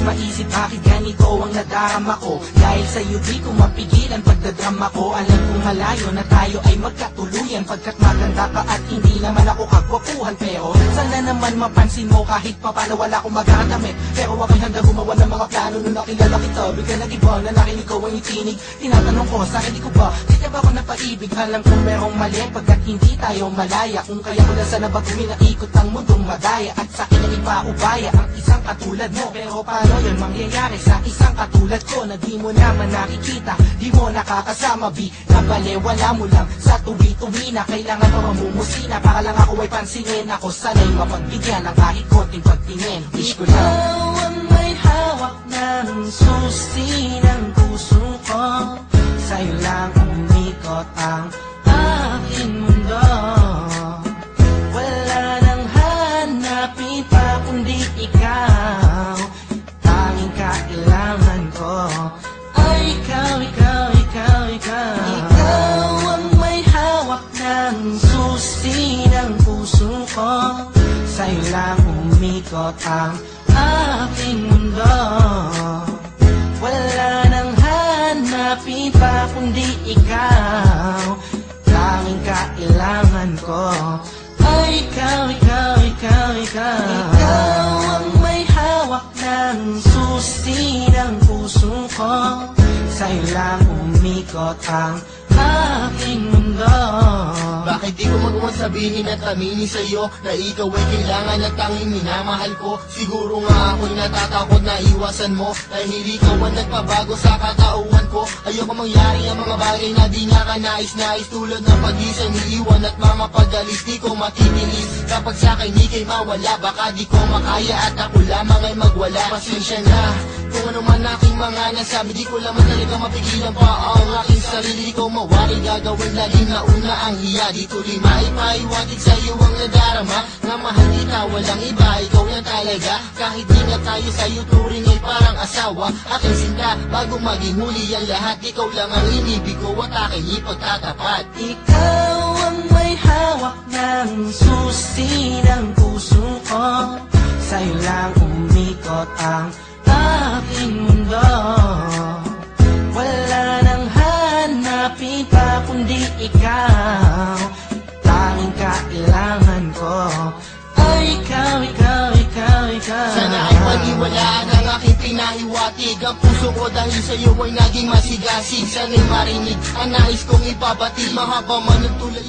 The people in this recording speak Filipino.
maisip bakit ganito ang nadarama ko. Dahil sa'yo di ko mapigilan pagdadrama ko. Alam kong malayo na tayo ay magkatuluyan, pagkat maganda ka at hindi naman ako kagwapuhan. Pero sana naman mapansin mo kahit papano wala akong magagamit. Pero ako'y handa gumawa ng mga plano nung nakilala kita. Bigla nag-iba na nakinig ko ang itinig. Tinatanong ko sa hindi ko ba, di ka ba ako napaibig? Alam kong merong mali pagkat hindi tayo malaya. Kung kaya ko lang sana baguhin na ikot ang mundong madaya, at sa akin ang ipaubaya ang isang katulad mo. Pero paano yun mangyayari sa isang katulad ko na di mo naman nakikita, di mo nakakasama, wala mo lang sa tuwi-tuwi na kailangan pa mamumusina para lang ako ay pansinin. Ako sana'y mapagbigyan ng kahit konting pagtingin. Wish ko lang ikaw ang may hawak ng susi ng puso ko. Sa'yo lang umikot ang aking mundo. Wala nang hanapin pa kundi ikaw. Tanging kailangan ko ay ikaw, ikaw, ikaw, ikaw. Ikaw ang may hawak ng susi ng puso ko. Sa'yo lang umikot ang aking mundo. Wala nang hanapin pa kundi ikaw. Tanging kailangan ko ay ikaw, ikaw, ikaw, ikaw. Ikaw ang may hawak ng susi ng puso ko. Sa'yo lang umikot ang aking mundo. Bakit di ko magawa sabihin at aminin sa'yo na ikaw ay kailangan at tanging minamahal ko? Siguro nga ako'y natatakot na iwasan mo, dahil ikaw ang nagpabago sa katauhan ko. Ayoko mangyari ang mga bagay na di nga kanais-nais, tulad ng pag-isang iiwan at mga pag-alis. Di ko matitiis kapag sa'kin ika'y mawala. Baka di ko makaya at ako lamang ay magwala. Pasensya na kung ano man aking mga nasabi, di ko lamang talaga mapigilan pa ang aking sarili. Di ko mawari gagawin laging nauna ang hiya. Di tuloy maipaiwatig sa'yo ang nadarama, na mahal kita walang iba, ikaw lang talaga. Kahit di nga tayo sa'yo turing ay parang asawa, aking sinta bago maging huli ang lahat. Ikaw lang ang inibig ko at aking ipagtatapat. Ikaw ang may hawak ng susi ng puso ko. Sa'yo lang umikot ang aking mundo. Wala nang hanapin pa kundi ikaw. Tanging kailangan ko ay ikaw, ikaw, ikaw, ikaw. Sana ay paniwalaan ang aking pinahiwatig. Ang puso ko dahil sa'yo ay naging masigasig. Sana'y marinig ang nais kong ipabatid. Mahaba man ang tulay